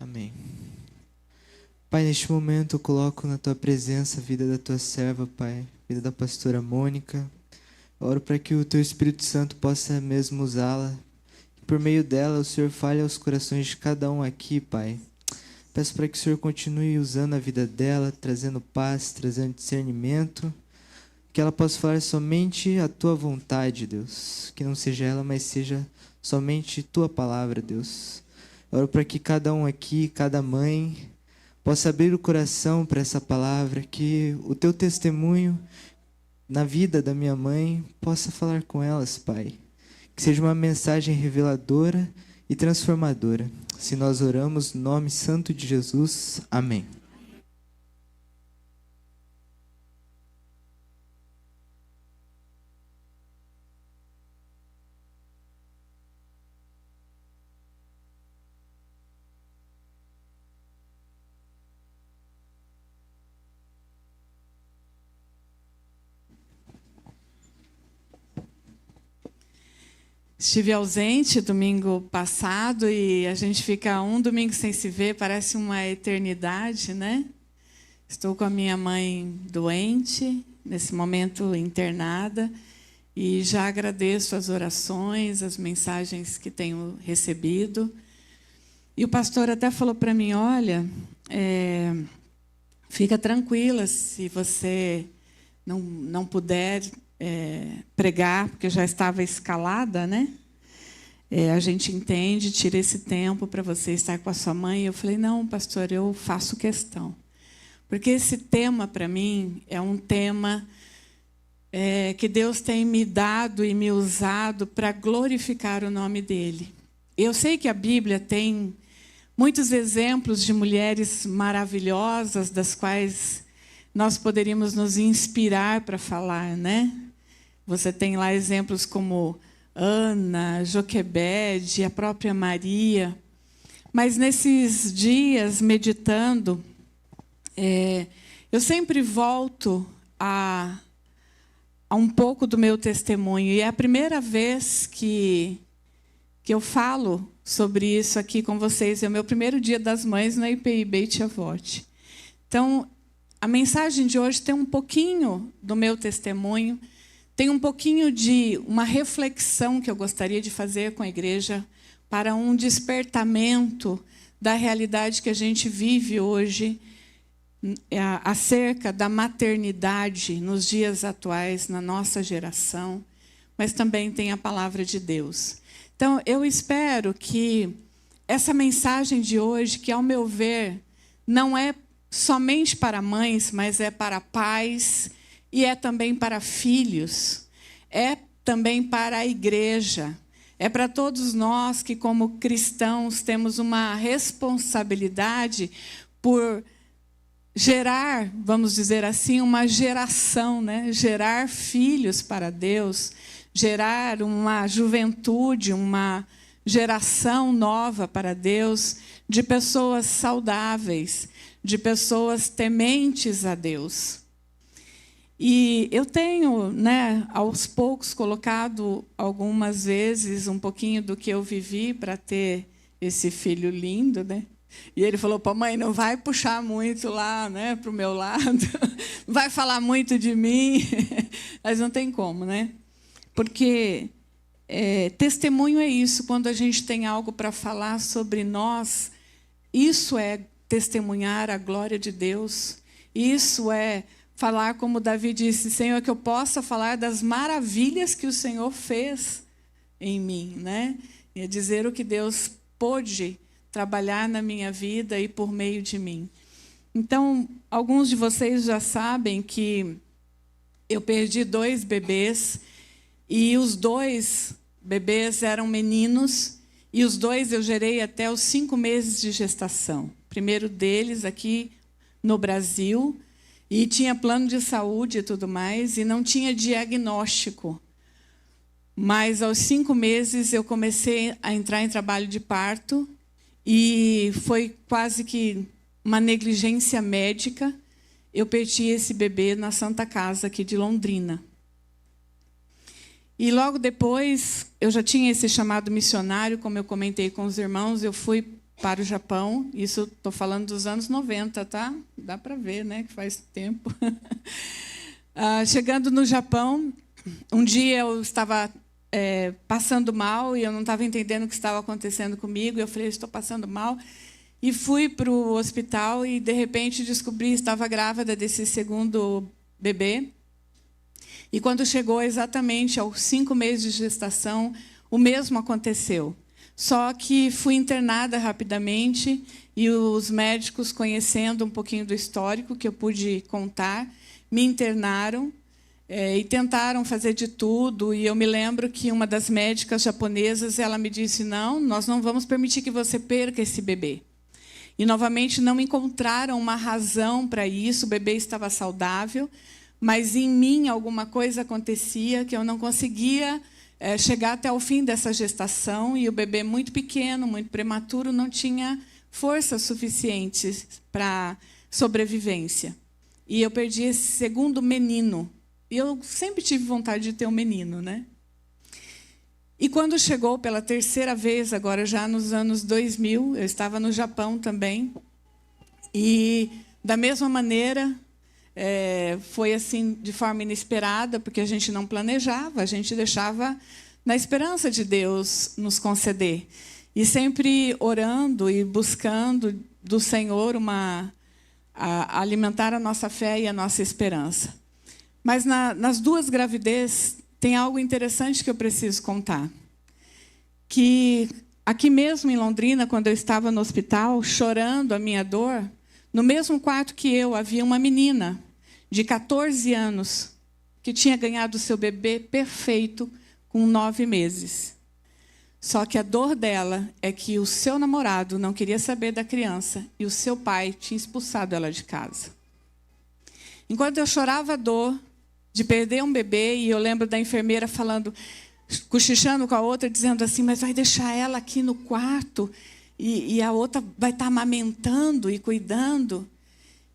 Amém. Pai, neste momento eu coloco na Tua presença a vida da Tua serva, Pai, a vida da pastora Mônica. Oro para que o Teu Espírito Santo possa mesmo usá-la. Que por meio dela o Senhor fale aos corações de cada um aqui, Pai. Peço para que o Senhor continue usando a vida dela, trazendo paz, trazendo discernimento. Que ela possa falar somente a Tua vontade, Deus. Que não seja ela, mas seja somente Tua palavra, Deus. Oro para que cada um aqui, cada mãe, possa abrir o coração para essa palavra, que o Teu testemunho na vida da minha mãe possa falar com elas, Pai. Que seja uma mensagem reveladora e transformadora. Se nós oramos no nome santo de Jesus, amém. Estive ausente domingo passado e a gente fica um domingo sem se ver, parece uma eternidade, né? Estou com a minha mãe doente, nesse momento internada, e já agradeço as orações, as mensagens que tenho recebido. E o pastor até falou para mim, olha, fica tranquila se você não puder pregar, porque já estava escalada, né? A gente entende, tira esse tempo para você estar com a sua mãe. Eu falei, não, pastor, eu faço questão. Porque esse tema, para mim, é um tema que Deus tem me dado e me usado para glorificar o nome dEle. Eu sei que a Bíblia tem muitos exemplos de mulheres maravilhosas, das quais nós poderíamos nos inspirar para falar, né? Você tem lá exemplos como Ana, Joquebede, a própria Maria. Mas nesses dias, meditando, eu sempre volto a um pouco do meu testemunho. E é a primeira vez que eu falo sobre isso aqui com vocês. É o meu primeiro dia das mães na IPI Beit Avot. Então, a mensagem de hoje tem um pouquinho do meu testemunho, tem um pouquinho de uma reflexão que eu gostaria de fazer com a igreja para um despertamento da realidade que a gente vive hoje acerca da maternidade nos dias atuais, na nossa geração, mas também tem a palavra de Deus. Então, eu espero que essa mensagem de hoje, que, ao meu ver, não é somente para mães, mas é para pais e é também para filhos, é também para a igreja, é para todos nós que, como cristãos, temos uma responsabilidade por gerar, vamos dizer assim, uma geração, né? Gerar filhos para Deus, gerar uma juventude, uma geração nova para Deus, de pessoas saudáveis, de pessoas tementes a Deus. E eu tenho, né, aos poucos, colocado algumas vezes um pouquinho do que eu vivi para ter esse filho lindo, né? E ele falou, pô, mãe, não vai puxar muito lá, né, para o meu lado, não vai falar muito de mim, mas não tem como, né? Porque testemunho é isso, quando a gente tem algo para falar sobre nós, isso é testemunhar a glória de Deus, isso é falar, como Davi disse, Senhor, que eu possa falar das maravilhas que o Senhor fez em mim, né? E dizer o que Deus pôde trabalhar na minha vida e por meio de mim. Então, alguns de vocês já sabem que eu perdi 2 bebês, e os 2 bebês eram meninos, e os 2 eu gerei até os 5 meses de gestação. O primeiro deles aqui no Brasil, e tinha plano de saúde e tudo mais, e não tinha diagnóstico. Mas aos 5 meses eu comecei a entrar em trabalho de parto, e foi quase que uma negligência médica. eu perdi esse bebê na Santa Casa aqui de Londrina. E logo depois, eu já tinha esse chamado missionário, como eu comentei com os irmãos, eu fui para o Japão. Isso estou falando dos anos 90, tá? Dá para ver, né, que faz tempo. Chegando no Japão, um dia eu estava passando mal e eu não estava entendendo o que estava acontecendo comigo. Eu falei, estou passando mal. E fui para o hospital e, de repente, descobri que estava grávida desse segundo bebê. E quando chegou exatamente aos 5 meses de gestação, o mesmo aconteceu. Só que fui internada rapidamente e os médicos, conhecendo um pouquinho do histórico que eu pude contar, me internaram e tentaram fazer de tudo. E eu me lembro que uma das médicas japonesas, ela me disse, não, nós não vamos permitir que você perca esse bebê. E, novamente, não encontraram uma razão para isso, o bebê estava saudável, mas em mim alguma coisa acontecia que eu não conseguia chegar até o fim dessa gestação, e o bebê muito pequeno, muito prematuro, não tinha força suficiente para sobrevivência. E eu perdi esse segundo menino. E eu sempre tive vontade de ter um menino, né? E quando chegou pela terceira vez, agora já nos anos 2000, eu estava no Japão também, e da mesma maneira, foi assim de forma inesperada, porque a gente não planejava, a gente deixava na esperança de Deus nos conceder. E sempre orando e buscando do Senhor alimentar a nossa fé e a nossa esperança. Mas nas 2 gravidez tem algo interessante que eu preciso contar. Que aqui mesmo em Londrina, quando eu estava no hospital, chorando a minha dor, no mesmo quarto que eu, havia uma menina de 14 anos que tinha ganhado o seu bebê perfeito com 9 meses. Só que a dor dela é que o seu namorado não queria saber da criança e o seu pai tinha expulsado ela de casa. Enquanto eu chorava a dor de perder um bebê, e eu lembro da enfermeira falando, cochichando com a outra, dizendo assim, mas vai deixar ela aqui no quarto e a outra vai estar amamentando e cuidando.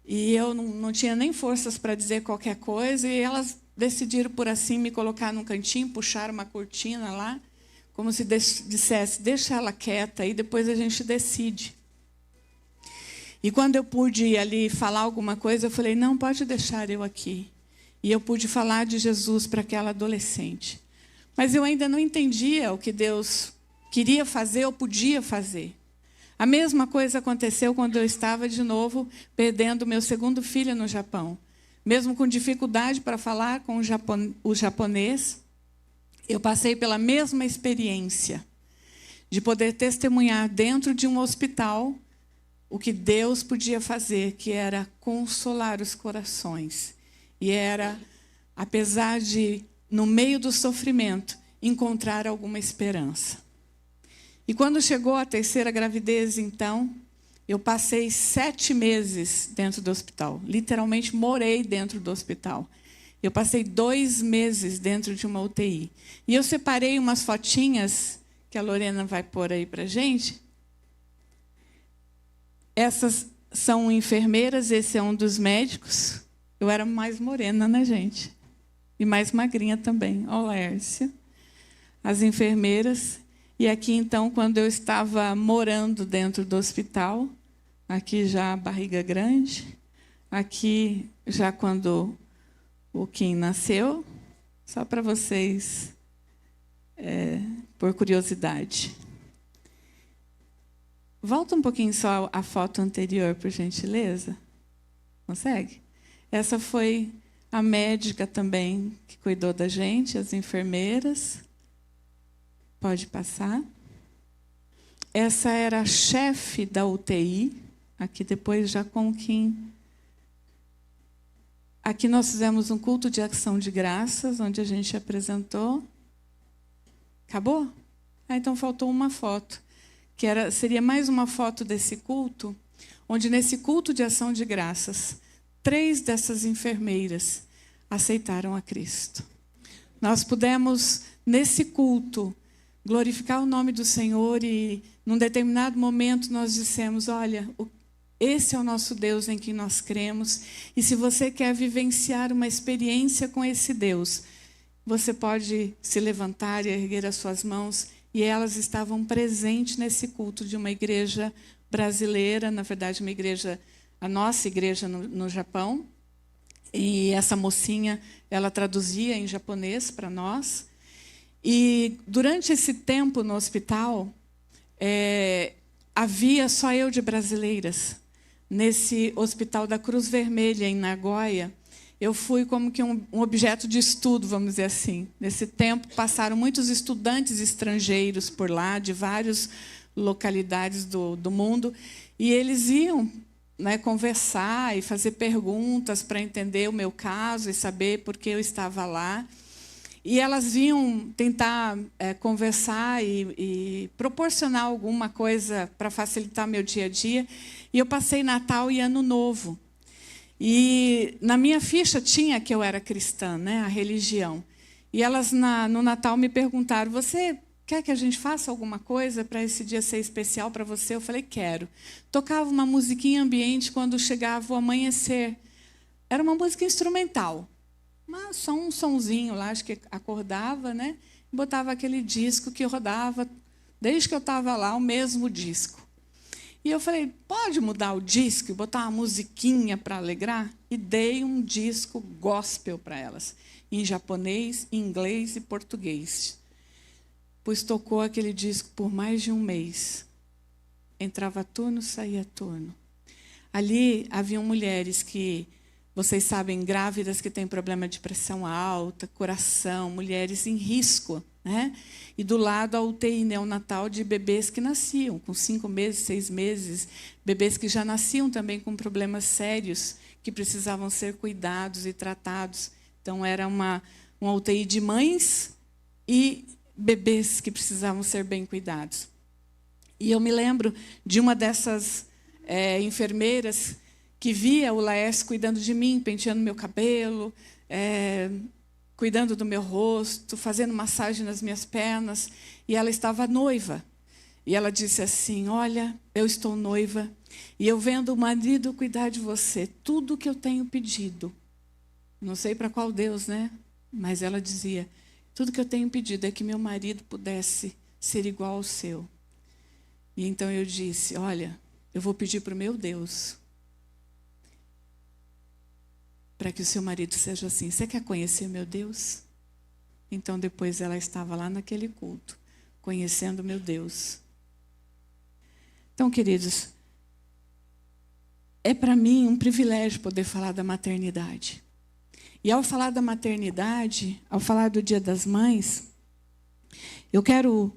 E eu não tinha nem forças para dizer qualquer coisa, e elas decidiram, por assim, me colocar num cantinho, puxaram uma cortina lá, como se dissesse, deixa ela quieta, e depois a gente decide. E quando eu pude ali falar alguma coisa, eu falei, não, pode deixar eu aqui. E eu pude falar de Jesus para aquela adolescente. Mas eu ainda não entendia o que Deus queria fazer ou podia fazer. A mesma coisa aconteceu quando eu estava, de novo, perdendo meu segundo filho no Japão. Mesmo com dificuldade para falar com o japonês, eu passei pela mesma experiência de poder testemunhar dentro de um hospital o que Deus podia fazer, que era consolar os corações. E era, apesar de, no meio do sofrimento, encontrar alguma esperança. E quando chegou a terceira gravidez, então, eu passei 7 meses dentro do hospital. Literalmente morei dentro do hospital. Eu passei 2 meses dentro de uma UTI. E eu separei umas fotinhas, que a Lorena vai pôr aí para a gente. Essas são enfermeiras, esse é um dos médicos. Eu era mais morena, né, gente? E mais magrinha também. Olha a Lércia. As enfermeiras. E aqui, então, quando eu estava morando dentro do hospital, aqui já a barriga grande, aqui já quando o Kim nasceu, só para vocês, por curiosidade. Volta um pouquinho só a foto anterior, por gentileza. Consegue? Essa foi a médica também que cuidou da gente, as enfermeiras. Pode passar. Essa era a chefe da UTI, aqui depois já com quem... Aqui nós fizemos um culto de ação de graças, onde a gente apresentou. Acabou? Então faltou uma foto, que seria mais uma foto desse culto, onde nesse culto de ação de graças, 3 dessas enfermeiras aceitaram a Cristo. Nós pudemos, nesse culto, glorificar o nome do Senhor, e num determinado momento nós dissemos, olha, Esse é o nosso Deus em quem nós cremos. E se você quer vivenciar uma experiência com esse Deus, você pode se levantar e erguer as suas mãos. E elas estavam presentes nesse culto de uma igreja brasileira, na verdade, a nossa igreja no Japão. E essa mocinha, ela traduzia em japonês para nós. E durante esse tempo no hospital, havia só eu de brasileiras. Nesse hospital da Cruz Vermelha, em Nagoya, eu fui como que um objeto de estudo, vamos dizer assim. Nesse tempo, passaram muitos estudantes estrangeiros por lá, de várias localidades do mundo, e eles iam, né, conversar e fazer perguntas para entender o meu caso e saber por que eu estava lá. E elas vinham tentar conversar e proporcionar alguma coisa para facilitar meu dia a dia. E eu passei Natal e Ano Novo. E na minha ficha tinha que eu era cristã, né, a religião. E elas, no Natal, me perguntaram, você quer que a gente faça alguma coisa para esse dia ser especial para você? Eu falei, quero. Tocava uma musiquinha ambiente quando chegava o amanhecer. Era uma música instrumental. Mas só um sonzinho lá, acho que acordava, né? E botava aquele disco que rodava, desde que eu estava lá, o mesmo disco. E eu falei, pode mudar o disco e botar uma musiquinha para alegrar? E dei um disco gospel para elas, em japonês, inglês e português. Pois tocou aquele disco por mais de um mês. Entrava turno, saía turno. Ali haviam mulheres que... Vocês sabem, grávidas que têm problema de pressão alta, coração, mulheres em risco, né? E do lado a UTI neonatal de bebês que nasciam com 5 meses, 6 meses, bebês que já nasciam também com problemas sérios, que precisavam ser cuidados e tratados. Então, era uma UTI de mães e bebês que precisavam ser bem cuidados. E eu me lembro de uma dessas enfermeiras que via o Laércio cuidando de mim, penteando meu cabelo, cuidando do meu rosto, fazendo massagem nas minhas pernas. E ela estava noiva. E ela disse assim, olha, eu estou noiva, e eu vendo o marido cuidar de você, tudo o que eu tenho pedido. Não sei para qual Deus, né? Mas ela dizia, tudo que eu tenho pedido é que meu marido pudesse ser igual ao seu. E então eu disse, olha, eu vou pedir para o meu Deus para que o seu marido seja assim. Você quer conhecer meu Deus? Então, depois ela estava lá naquele culto, conhecendo meu Deus. Então, queridos, é para mim um privilégio poder falar da maternidade. E ao falar da maternidade, ao falar do Dia das Mães, eu quero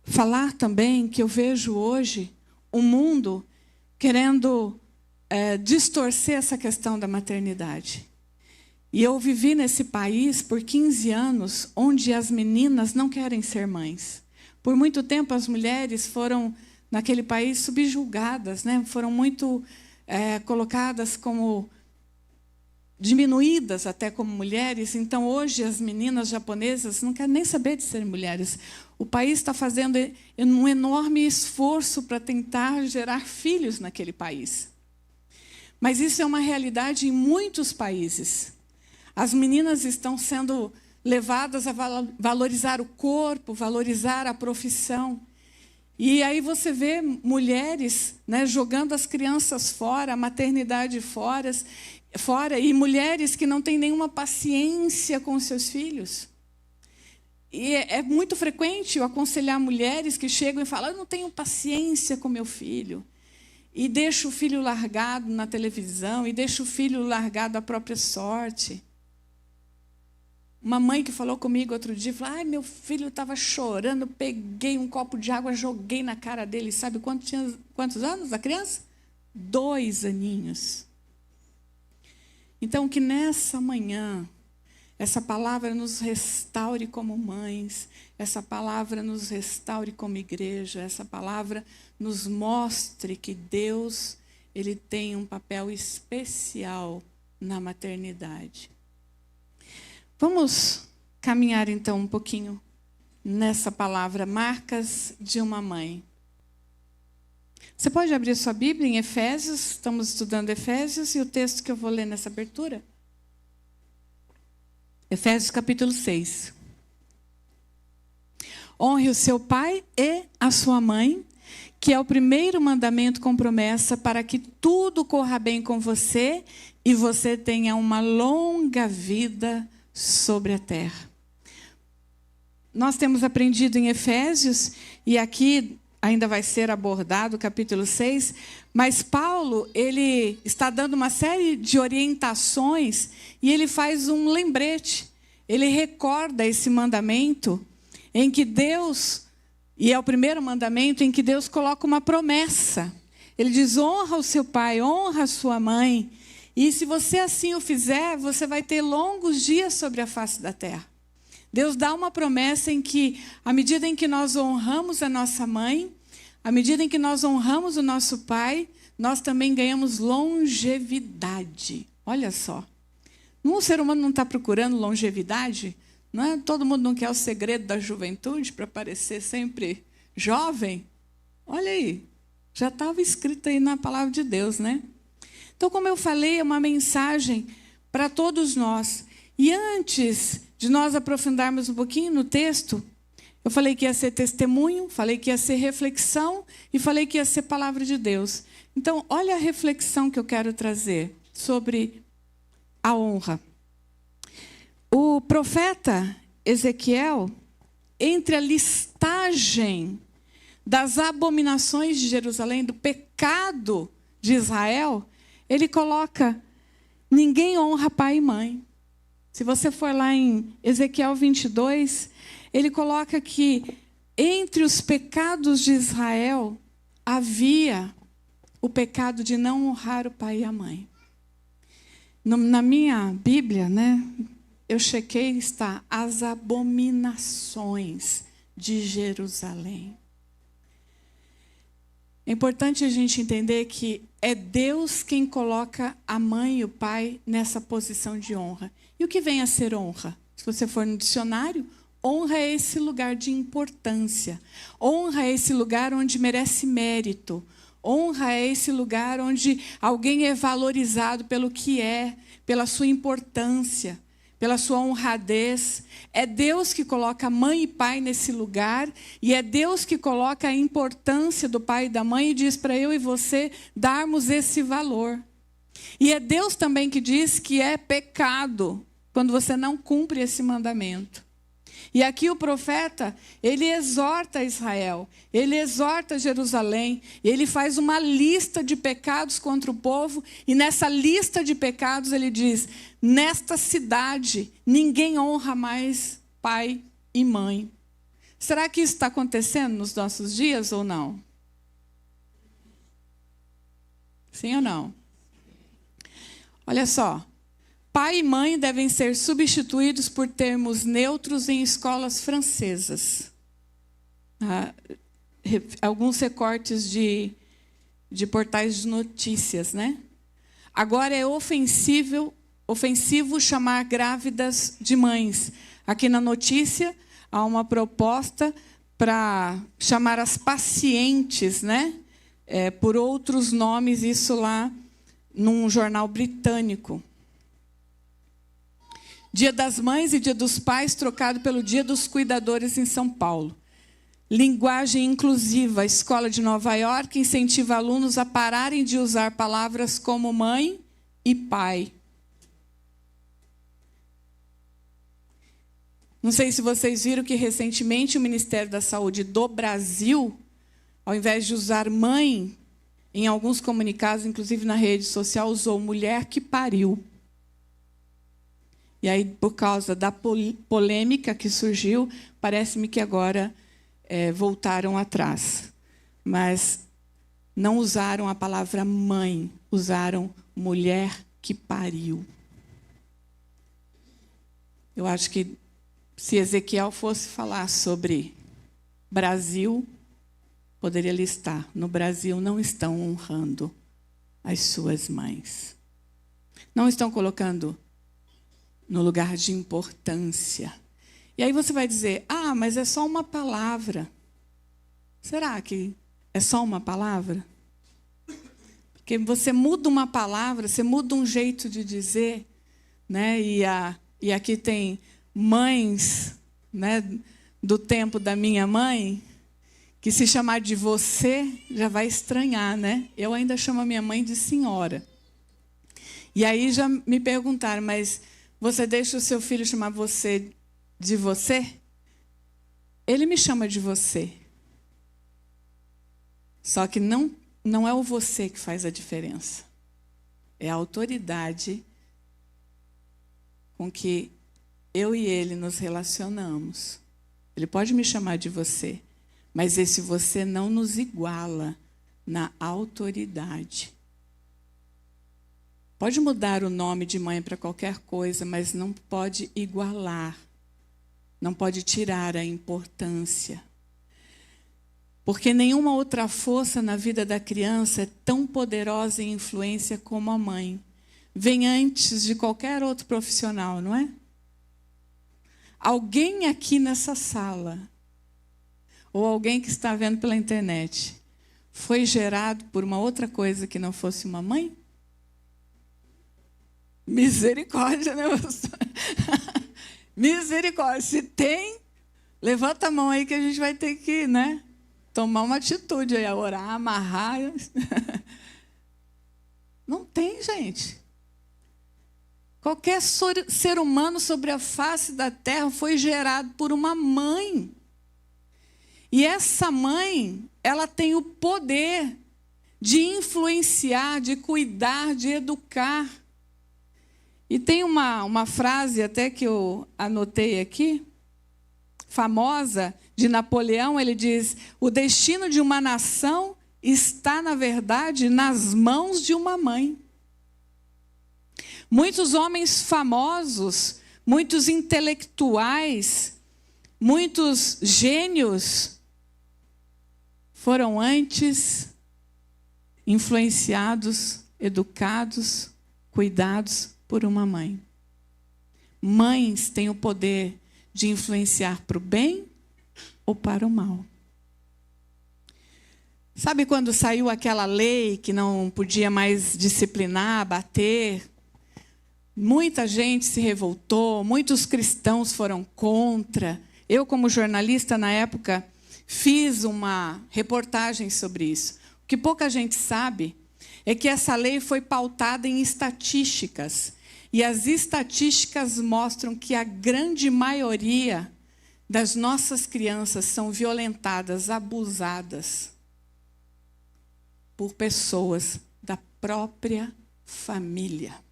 falar também que eu vejo hoje um mundo querendo distorcer essa questão da maternidade. E eu vivi nesse país por 15 anos, onde as meninas não querem ser mães. Por muito tempo, as mulheres foram, naquele país, subjugadas, né? Foram muito colocadas como... diminuídas até como mulheres. Então, hoje, as meninas japonesas não querem nem saber de ser mulheres. O país está fazendo um enorme esforço para tentar gerar filhos naquele país. Mas isso é uma realidade em muitos países. As meninas estão sendo levadas a valorizar o corpo, valorizar a profissão. E aí você vê mulheres, né, jogando as crianças fora, a maternidade fora, e mulheres que não têm nenhuma paciência com seus filhos. E é muito frequente eu aconselhar mulheres que chegam e falam, eu não tenho paciência com meu filho. E deixa o filho largado na televisão, e deixa o filho largado à própria sorte. Uma mãe que falou comigo outro dia, falou, meu filho estava chorando, peguei um copo de água, joguei na cara dele. Sabe quantos anos a criança? 2 aninhos. Então, que nessa manhã, essa palavra nos restaure como mães, essa palavra nos restaure como igreja, essa palavra nos mostre que Deus, Ele tem um papel especial na maternidade. Vamos caminhar, então, um pouquinho nessa palavra, marcas de uma mãe. Você pode abrir sua Bíblia em Efésios, estamos estudando Efésios, e o texto que eu vou ler nessa abertura? Efésios capítulo 6. Honre o seu pai e a sua mãe, que é o primeiro mandamento com promessa para que tudo corra bem com você e você tenha uma longa vida sobre a terra. Nós temos aprendido em Efésios, e aqui ainda vai ser abordado o capítulo 6, mas Paulo, ele está dando uma série de orientações e ele faz um lembrete. Ele recorda esse mandamento em que Deus, e é o primeiro mandamento em que Deus coloca uma promessa. Ele diz: honra o seu pai, honra a sua mãe, e se você assim o fizer, você vai ter longos dias sobre a face da terra. Deus dá uma promessa em que, à medida em que nós honramos a nossa mãe, à medida em que nós honramos o nosso pai, nós também ganhamos longevidade. Olha só. O ser humano não está procurando longevidade? Não é? Todo mundo não quer o segredo da juventude para parecer sempre jovem? Olha aí, já estava escrito aí na palavra de Deus, né? Então, como eu falei, é uma mensagem para todos nós. E antes de nós aprofundarmos um pouquinho no texto, eu falei que ia ser testemunho, falei que ia ser reflexão e falei que ia ser palavra de Deus. Então, olha a reflexão que eu quero trazer sobre a honra. O profeta Ezequiel, entre a listagem das abominações de Jerusalém, do pecado de Israel, ele coloca: ninguém honra pai e mãe. Se você for lá em Ezequiel 22, ele coloca que entre os pecados de Israel havia o pecado de não honrar o pai e a mãe. Na minha Bíblia, né, eu chequei, está as abominações de Jerusalém. É importante a gente entender que é Deus quem coloca a mãe e o pai nessa posição de honra. E o que vem a ser honra? Se você for no dicionário, honra é esse lugar de importância. Honra é esse lugar onde merece mérito. Honra é esse lugar onde alguém é valorizado pelo que é, pela sua importância, pela sua honradez. É Deus que coloca mãe e pai nesse lugar, e é Deus que coloca a importância do pai e da mãe e diz para eu e você darmos esse valor. E é Deus também que diz que é pecado quando você não cumpre esse mandamento. E aqui o profeta, ele exorta Israel, ele exorta Jerusalém, ele faz uma lista de pecados contra o povo, e nessa lista de pecados ele diz: nesta cidade ninguém honra mais pai e mãe. Será que isso está acontecendo nos nossos dias ou não? Sim ou não? Olha só. Pai e mãe devem ser substituídos por termos neutros em escolas francesas. Alguns recortes de portais de notícias, né? Agora é ofensivo chamar grávidas de mães. Aqui na notícia há uma proposta para chamar as pacientes, né? Por outros nomes, isso lá num jornal britânico. Dia das Mães e Dia dos Pais trocado pelo Dia dos Cuidadores em São Paulo. Linguagem inclusiva. A Escola de Nova York incentiva alunos a pararem de usar palavras como mãe e pai. Não sei se vocês viram que recentemente o Ministério da Saúde do Brasil, ao invés de usar mãe, em alguns comunicados, inclusive na rede social, usou mulher que pariu. E aí, por causa da polêmica que surgiu, parece-me que agora voltaram atrás. Mas não usaram a palavra mãe, usaram mulher que pariu. Eu acho que se Ezequiel fosse falar sobre Brasil, poderia listar: no Brasil não estão honrando as suas mães. Não estão colocando no lugar de importância. E aí você vai dizer: mas é só uma palavra. Será que é só uma palavra? Porque você muda uma palavra, você muda um jeito de dizer, né? E aqui tem mães, né, do tempo da minha mãe, que se chamar de você já vai estranhar, né? Eu ainda chamo a minha mãe de senhora. E aí já me perguntaram, mas você deixa o seu filho chamar você de você? Ele me chama de você. Só que não é o você que faz a diferença. É a autoridade com que eu e ele nos relacionamos. Ele pode me chamar de você, mas esse você não nos iguala na autoridade. Pode mudar o nome de mãe para qualquer coisa, mas não pode igualar. Não pode tirar a importância. Porque nenhuma outra força na vida da criança é tão poderosa e influência como a mãe. Vem antes de qualquer outro profissional, não é? Alguém aqui nessa sala, ou alguém que está vendo pela internet, foi gerado por uma outra coisa que não fosse uma mãe? Misericórdia, né, pastor? Misericórdia. Se tem, levanta a mão aí que a gente vai ter que, né, tomar uma atitude aí, orar, amarrar. Não tem, gente. Qualquer ser humano sobre a face da terra foi gerado por uma mãe. E essa mãe, ela tem o poder de influenciar, de cuidar, de educar. E tem uma frase até que eu anotei aqui, famosa, de Napoleão. Ele diz: o destino de uma nação está, na verdade, nas mãos de uma mãe. Muitos homens famosos, muitos intelectuais, muitos gênios foram antes influenciados, educados, cuidados por uma mãe. Mães têm o poder de influenciar para o bem ou para o mal. Sabe quando saiu aquela lei que não podia mais disciplinar, bater? Muita gente se revoltou, muitos cristãos foram contra. Eu, como jornalista, na época, fiz uma reportagem sobre isso. O que pouca gente sabe é que essa lei foi pautada em estatísticas. E as estatísticas mostram que a grande maioria das nossas crianças são violentadas, abusadas por pessoas da própria família.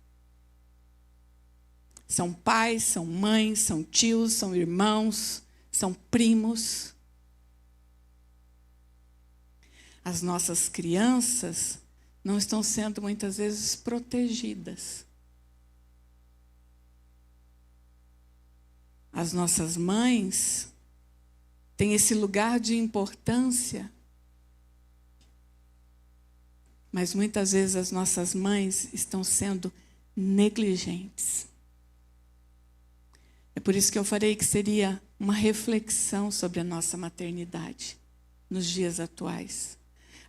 São pais, são mães, são tios, são irmãos, são primos. As nossas crianças não estão sendo muitas vezes protegidas. As nossas mães têm esse lugar de importância, mas muitas vezes as nossas mães estão sendo negligentes. É por isso que eu falei que seria uma reflexão sobre a nossa maternidade nos dias atuais.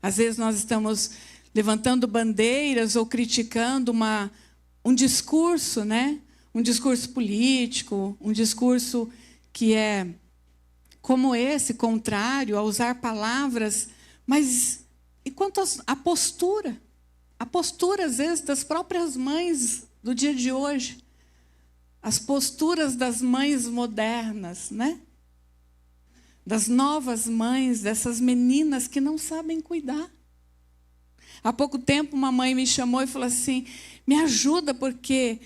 Às vezes nós estamos levantando bandeiras ou criticando um discurso, né? Um discurso político, um discurso que é como esse, contrário a usar palavras, mas e quanto à postura? A postura, às vezes, das próprias mães do dia de hoje. As posturas das mães modernas, né? Das novas mães, dessas meninas que não sabem cuidar. Há pouco tempo, uma mãe me chamou e falou assim: me ajuda, porque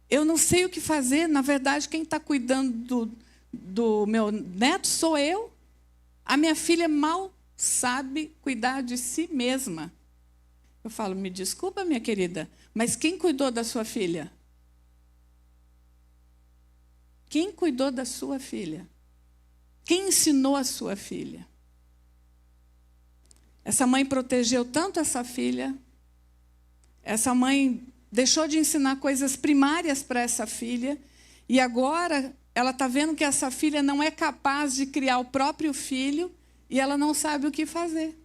eu não sei o que fazer. Na verdade, quem está cuidando do meu neto sou eu. A minha filha mal sabe cuidar de si mesma. Eu falo: me desculpa, minha querida, mas quem cuidou da sua filha? Quem cuidou da sua filha? Quem ensinou a sua filha? Essa mãe protegeu tanto essa filha. Essa mãe deixou de ensinar coisas primárias para essa filha. E agora ela está vendo que essa filha não é capaz de criar o próprio filho e ela não sabe o que fazer.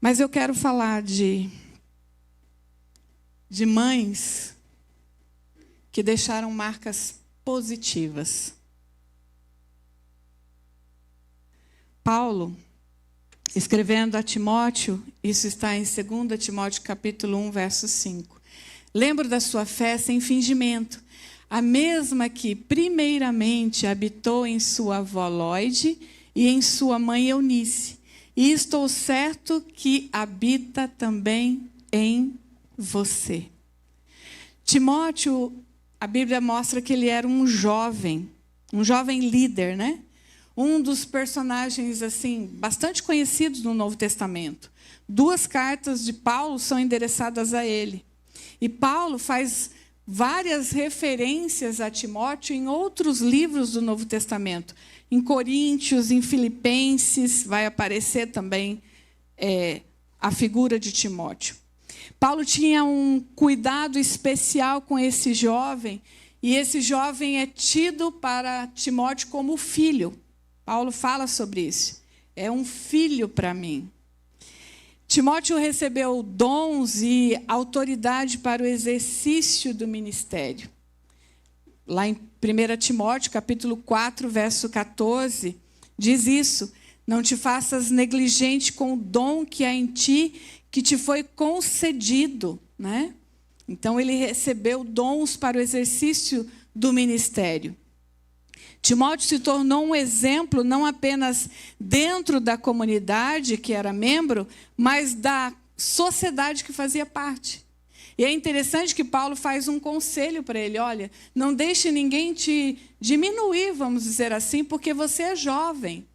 Mas eu quero falar de mães que deixaram marcas positivas. Paulo, escrevendo a Timóteo, isso está em 2 Timóteo capítulo 1, verso 5. Lembro da sua fé sem fingimento, a mesma que primeiramente habitou em sua avó Lóide e em sua mãe Eunice, e estou certo que habita também em você. Timóteo, a Bíblia mostra que ele era um jovem líder, né? Um dos personagens assim bastante conhecidos no Novo Testamento. 2 cartas de Paulo são endereçadas a ele. E Paulo faz várias referências a Timóteo em outros livros do Novo Testamento. Em Coríntios, em Filipenses, vai aparecer também a figura de Timóteo. Paulo tinha um cuidado especial com esse jovem, e esse jovem é tido para Timóteo como filho. Paulo fala sobre isso. É um filho para mim. Timóteo recebeu dons e autoridade para o exercício do ministério. Lá em 1 Timóteo, capítulo 4, verso 14, diz isso: não te faças negligente com o dom que há em ti, que te foi concedido, né? Então, ele recebeu dons para o exercício do ministério. Timóteo se tornou um exemplo não apenas dentro da comunidade que era membro, mas da sociedade que fazia parte. E é interessante que Paulo faz um conselho para ele: olha, não deixe ninguém te diminuir, vamos dizer assim, porque você é jovem.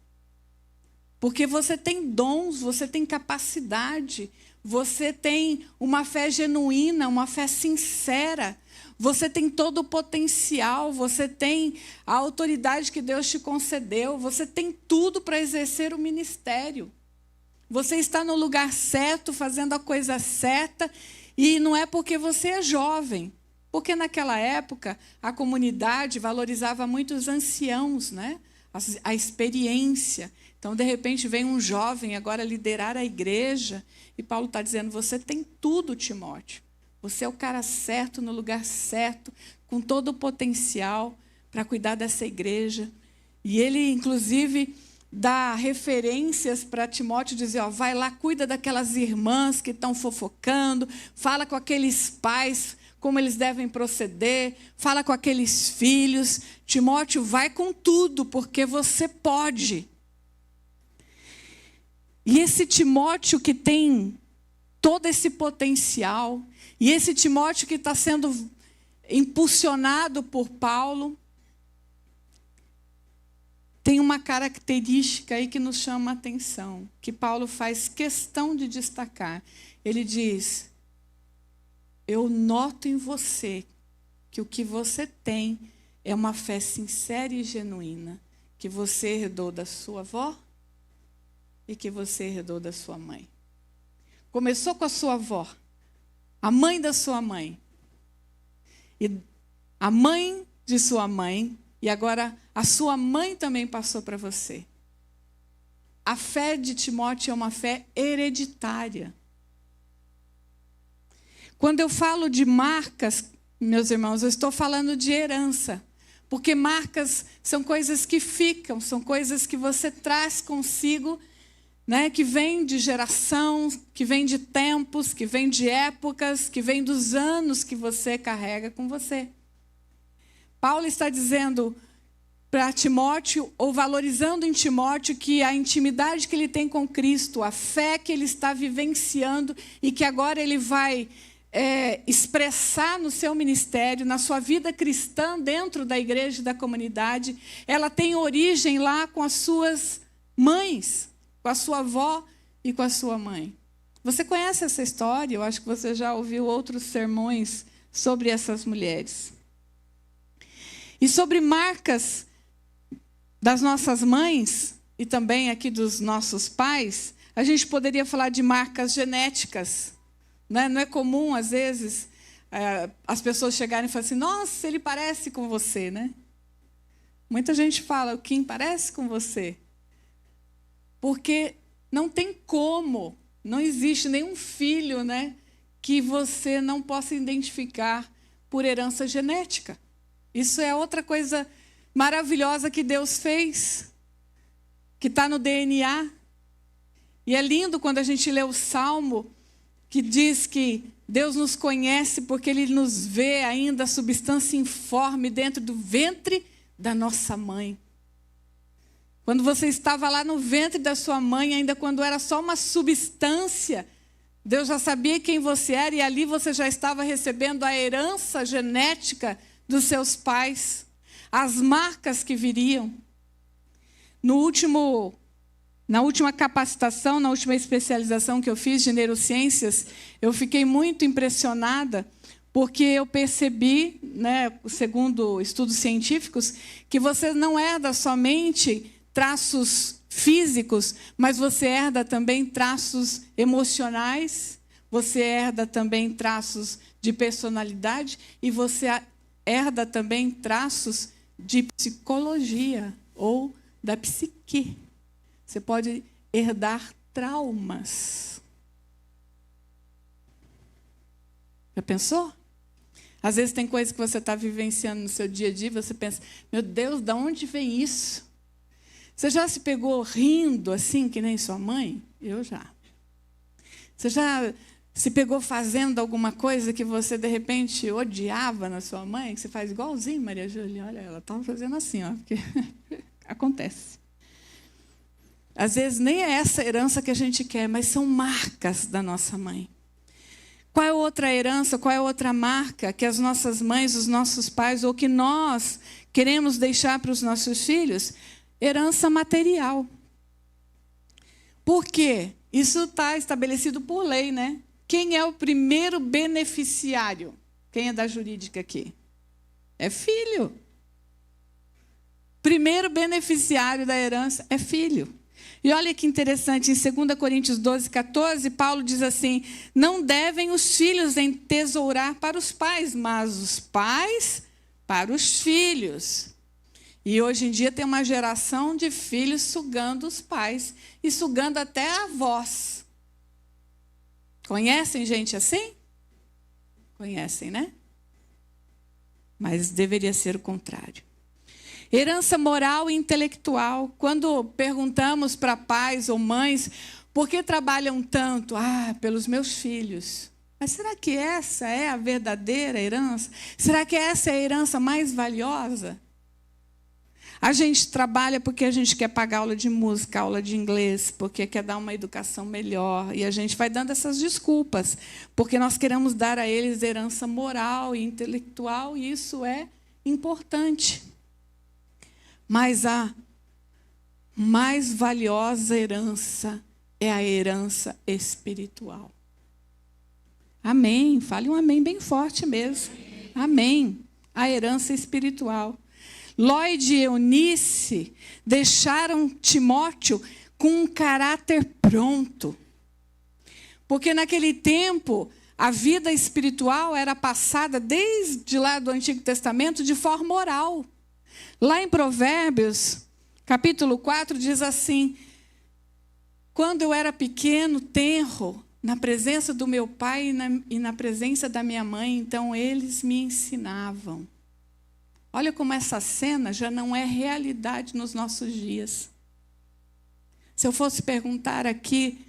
Porque você tem dons, você tem capacidade, você tem uma fé genuína, uma fé sincera. Você tem todo o potencial, você tem a autoridade que Deus te concedeu, você tem tudo para exercer o ministério. Você está no lugar certo, fazendo a coisa certa, e não é porque você é jovem. Porque naquela época a comunidade valorizava muito os anciãos, né? A experiência. Então, de repente, vem um jovem agora liderar a igreja, e Paulo está dizendo: você tem tudo, Timóteo. Você é o cara certo, no lugar certo, com todo o potencial para cuidar dessa igreja. E ele, inclusive, dá referências para Timóteo, dizer: ó, vai lá, cuida daquelas irmãs que estão fofocando, fala com aqueles pais como eles devem proceder, fala com aqueles filhos. Timóteo, vai com tudo, porque você pode. E esse Timóteo que tem todo esse potencial, e esse Timóteo que está sendo impulsionado por Paulo, tem uma característica aí que nos chama a atenção, que Paulo faz questão de destacar. Ele diz: eu noto em você que o que você tem é uma fé sincera e genuína, que você herdou da sua avó e que você herdou da sua mãe. Começou com a sua avó, a mãe da sua mãe, e a mãe de sua mãe, e agora a sua mãe também passou para você. A fé de Timóteo é uma fé hereditária. Quando eu falo de marcas, meus irmãos, eu estou falando de herança. Porque marcas são coisas que ficam, são coisas que você traz consigo, né, que vem de geração, que vem de tempos, que vem de épocas, que vem dos anos que você carrega com você. Paulo está dizendo para Timóteo, ou valorizando em Timóteo, que a intimidade que ele tem com Cristo, a fé que ele está vivenciando e que agora ele vai expressar no seu ministério, na sua vida cristã, dentro da igreja e da comunidade, ela tem origem lá com as suas mães, com a sua avó e com a sua mãe. Você conhece essa história? Eu acho que você já ouviu outros sermões sobre essas mulheres. E sobre marcas das nossas mães e também aqui dos nossos pais, a gente poderia falar de marcas genéticas. Não é comum, às vezes, as pessoas chegarem e falarem assim: nossa, ele parece com você, né? Muita gente fala: o Kim parece com você. Porque não tem como Não existe nenhum filho, né, que você não possa identificar por herança genética. Isso é outra coisa maravilhosa que Deus fez, que está no DNA. E é lindo quando a gente lê o Salmo, que diz que Deus nos conhece porque Ele nos vê ainda a substância informe dentro do ventre da nossa mãe. Quando você estava lá no ventre da sua mãe, ainda quando era só uma substância, Deus já sabia quem você era e ali você já estava recebendo a herança genética dos seus pais, as marcas que viriam. Na última capacitação, na última especialização que eu fiz de neurociências, eu fiquei muito impressionada, porque eu percebi, né, segundo estudos científicos, que você não herda somente traços físicos, mas você herda também traços emocionais, você herda também traços de personalidade e você herda também traços de psicologia ou da psique. Você pode herdar traumas. Já pensou? Às vezes tem coisas que você está vivenciando no seu dia a dia, você pensa, meu Deus, de onde vem isso? Você já se pegou rindo assim, que nem sua mãe? Eu já. Você já se pegou fazendo alguma coisa que você, de repente, odiava na sua mãe? Que você faz igualzinho, Maria Júlia. Olha, ela estava fazendo assim, ó, porque acontece. Às vezes nem é essa herança que a gente quer, mas são marcas da nossa mãe. Qual é outra herança, qual é outra marca que as nossas mães, os nossos pais, ou que nós queremos deixar para os nossos filhos? Herança material. Por quê? Isso está estabelecido por lei, né? Quem é o primeiro beneficiário? Quem é da jurídica aqui? É filho. Primeiro beneficiário da herança é filho. E olha que interessante, em 2 Coríntios 12, 14, Paulo diz assim, não devem os filhos entesourar para os pais, mas os pais para os filhos. E hoje em dia tem uma geração de filhos sugando os pais e sugando até a avós. Conhecem gente assim? Conhecem, né? Mas deveria ser o contrário. Herança moral e intelectual. Quando perguntamos para pais ou mães, por que trabalham tanto? Ah, pelos meus filhos. Mas será que essa é a verdadeira herança? Será que essa é a herança mais valiosa? A gente trabalha porque a gente quer pagar aula de música, aula de inglês, porque quer dar uma educação melhor. E a gente vai dando essas desculpas, porque nós queremos dar a eles herança moral e intelectual, e isso é importante. Mas a mais valiosa herança é a herança espiritual. Amém. Fale um amém bem forte mesmo. Amém. A herança espiritual. Lloyd e Eunice deixaram Timóteo com um caráter pronto. Porque naquele tempo, a vida espiritual era passada desde lá do Antigo Testamento de forma oral. Lá em Provérbios, capítulo 4, diz assim, quando eu era pequeno, tenro, na presença do meu pai e na presença da minha mãe, então eles me ensinavam. Olha como essa cena já não é realidade nos nossos dias. Se eu fosse perguntar aqui,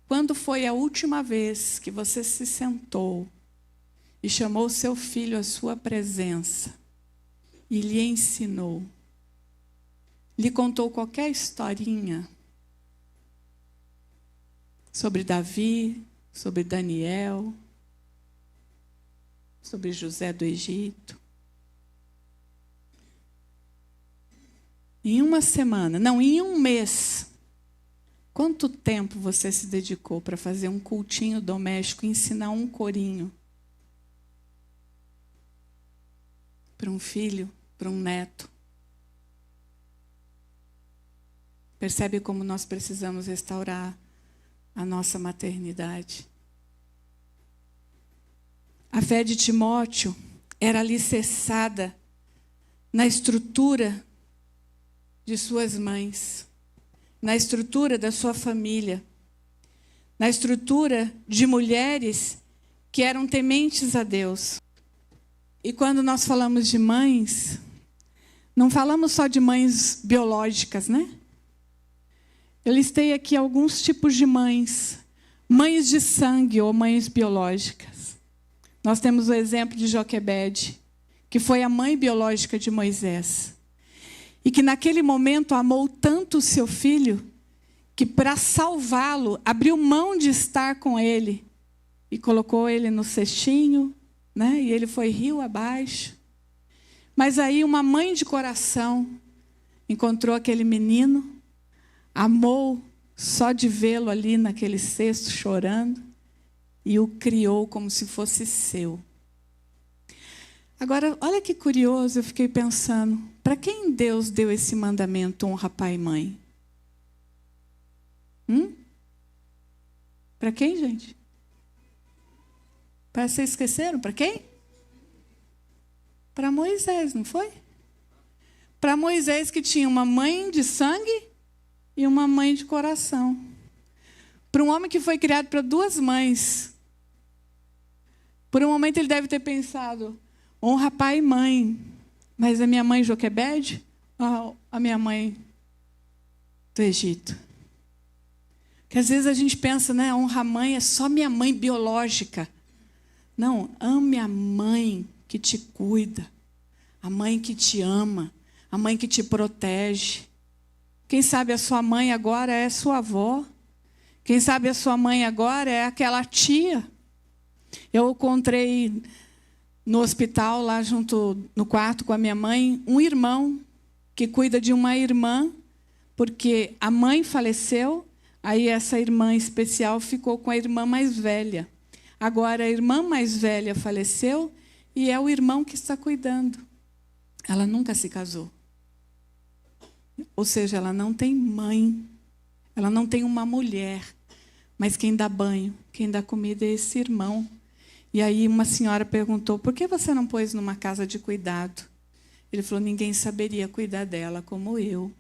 quando foi a última vez que você se sentou e chamou seu filho à sua presença e lhe ensinou, lhe contou qualquer historinha sobre Davi, sobre Daniel, sobre José do Egito? Em uma semana, não, em um mês, quanto tempo você se dedicou para fazer um cultinho doméstico, ensinar um corinho para um filho, para um neto? Percebe como nós precisamos restaurar a nossa maternidade? A fé de Timóteo era alicerçada na estrutura de suas mães, na estrutura da sua família. na estrutura de mulheres que eram tementes a Deus. E quando nós falamos de mães, não falamos só de mães biológicas, né? Eu listei aqui alguns tipos de mães. Mães de sangue ou mães biológicas. Nós temos o exemplo de Joquebede, que foi a mãe biológica de Moisés. E que naquele momento amou tanto o seu filho, que para salvá-lo, abriu mão de estar com ele. E colocou ele no cestinho, né? E ele foi rio abaixo. Mas aí uma mãe de coração encontrou aquele menino, amou só de vê-lo ali naquele cesto chorando e o criou como se fosse seu. Agora, olha que curioso, eu fiquei pensando, para quem Deus deu esse mandamento, honra pai e mãe? Para quem, gente? Para vocês esqueceram? Para quem? Para Moisés, não foi? Para Moisés, que tinha uma mãe de sangue e uma mãe de coração. Para um homem que foi criado para duas mães. Por um momento ele deve ter pensado, honra pai e mãe. Mas a minha mãe Joquebede? Ou a minha mãe do Egito? Que às vezes a gente pensa, né, honra a mãe é só minha mãe biológica. Não, ame a mãe que te cuida, a mãe que te ama, a mãe que te protege. Quem sabe a sua mãe agora é sua avó. Quem sabe a sua mãe agora é aquela tia. Eu encontrei no hospital, lá junto no quarto com a minha mãe, um irmão que cuida de uma irmã, porque a mãe faleceu, aí essa irmã especial ficou com a irmã mais velha. Agora a irmã mais velha faleceu e é o irmão que está cuidando. Ela nunca se casou. Ou seja, ela não tem mãe, ela não tem uma mulher, mas quem dá banho, quem dá comida é esse irmão. E aí uma senhora perguntou, por que você não pôs numa casa de cuidado? Ele falou, ninguém saberia cuidar dela como eu.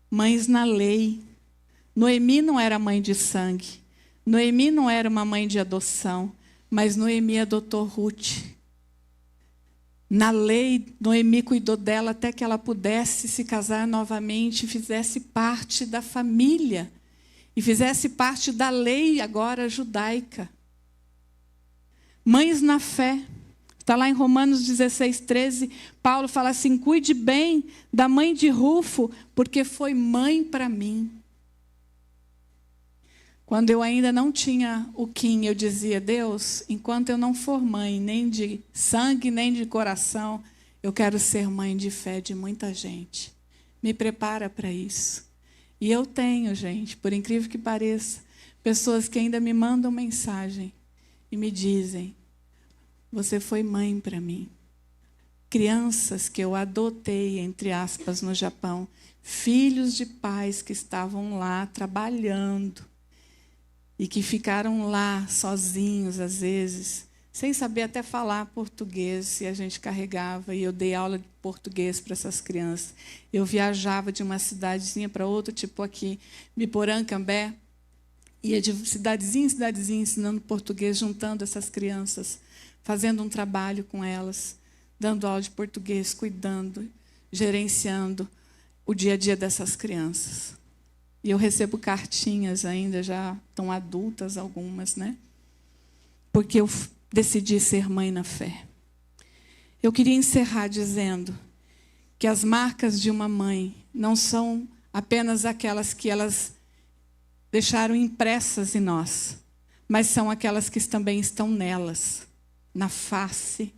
Mães na lei. Noemi não era mãe de sangue. Noemi não era uma mãe de adoção, mas Noemi adotou Ruth. Na lei, Noemi cuidou dela até que ela pudesse se casar novamente e fizesse parte da família. E fizesse parte da lei agora judaica. Mães na fé. Está lá em Romanos 16:13, Paulo fala assim, cuide bem da mãe de Rufo, porque foi mãe para mim. Quando eu ainda não tinha o Kim, eu dizia, Deus, enquanto eu não for mãe, nem de sangue, nem de coração, eu quero ser mãe de fé de muita gente. Me prepara para isso. E eu tenho, gente, por incrível que pareça, pessoas que ainda me mandam mensagem e me dizem, você foi mãe para mim. Crianças que eu adotei, entre aspas, no Japão, filhos de pais que estavam lá trabalhando e que ficaram lá sozinhos, às vezes, sem saber até falar português, e a gente carregava, e eu dei aula de português para essas crianças. Eu viajava de uma cidadezinha para outra, tipo aqui, Biporã, Cambé, ia de cidadezinha em cidadezinha ensinando português, juntando essas crianças, fazendo um trabalho com elas, dando aula de português, cuidando, gerenciando o dia a dia dessas crianças. E eu recebo cartinhas ainda, já estão adultas algumas, né? Porque eu decidi ser mãe na fé. Eu queria encerrar dizendo que as marcas de uma mãe não são apenas aquelas que elas deixaram impressas em nós, mas são aquelas que também estão nelas, na face,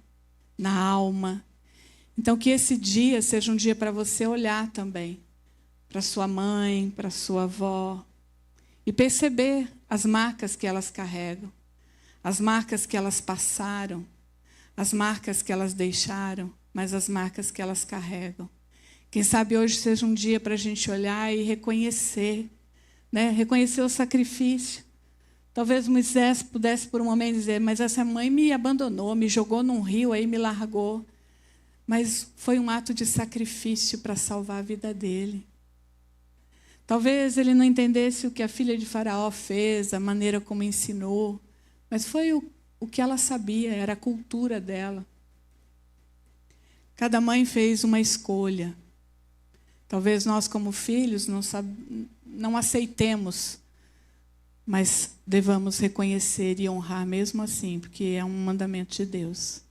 na alma. Então, que esse dia seja um dia para você olhar também para sua mãe, para sua avó, e perceber as marcas que elas carregam, as marcas que elas passaram, as marcas que elas deixaram, mas as marcas que elas carregam. Quem sabe hoje seja um dia para a gente olhar e reconhecer, né? Reconhecer o sacrifício. Talvez Moisés pudesse por um momento dizer, mas essa mãe me abandonou, me jogou num rio, aí me largou. Mas foi um ato de sacrifício para salvar a vida dele. Talvez ele não entendesse o que a filha de Faraó fez, a maneira como ensinou, mas foi o que ela sabia, era a cultura dela. Cada mãe fez uma escolha. Talvez nós, como filhos, não aceitemos, mas devamos reconhecer e honrar mesmo assim, porque é um mandamento de Deus.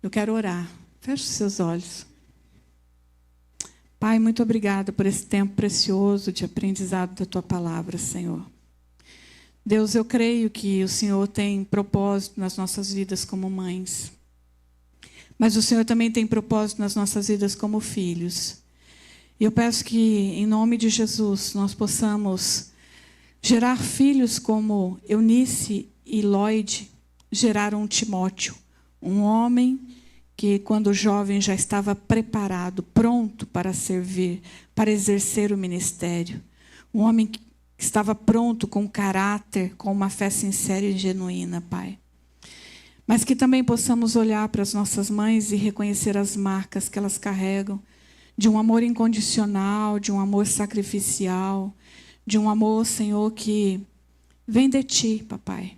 Eu quero orar. Feche os seus olhos. Pai, muito obrigada por esse tempo precioso de aprendizado da Tua palavra, Senhor. Deus, eu creio que o Senhor tem propósito nas nossas vidas como mães. Mas o Senhor também tem propósito nas nossas vidas como filhos. E eu peço que, em nome de Jesus, nós possamos gerar filhos como Eunice e Lloyd geraram Timóteo. Um homem que, quando jovem, já estava preparado, pronto para servir, para exercer o ministério. Um homem que estava pronto, com caráter, com uma fé sincera e genuína, Pai. Mas que também possamos olhar para as nossas mães e reconhecer as marcas que elas carregam de um amor incondicional, de um amor sacrificial, de um amor, Senhor, que vem de Ti, Papai.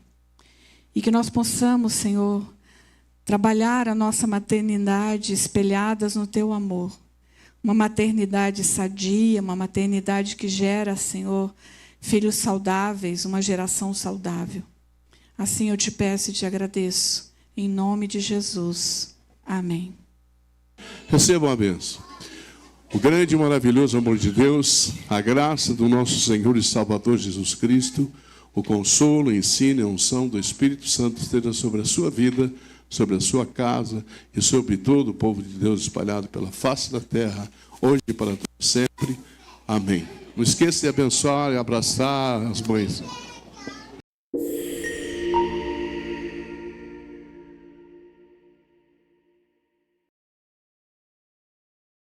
E que nós possamos, Senhor, trabalhar a nossa maternidade espelhadas no Teu amor. Uma maternidade sadia, uma maternidade que gera, Senhor, filhos saudáveis, uma geração saudável. Assim eu te peço e te agradeço. Em nome de Jesus. Amém. Recebam a bênção. O grande e maravilhoso amor de Deus, a graça do nosso Senhor e Salvador Jesus Cristo, o consolo, o ensino e a unção do Espírito Santo esteja sobre a sua vida, sobre a sua casa e sobre todo o povo de Deus espalhado pela face da terra, hoje e para sempre. Amém. Não esqueça de abençoar e abraçar as mães.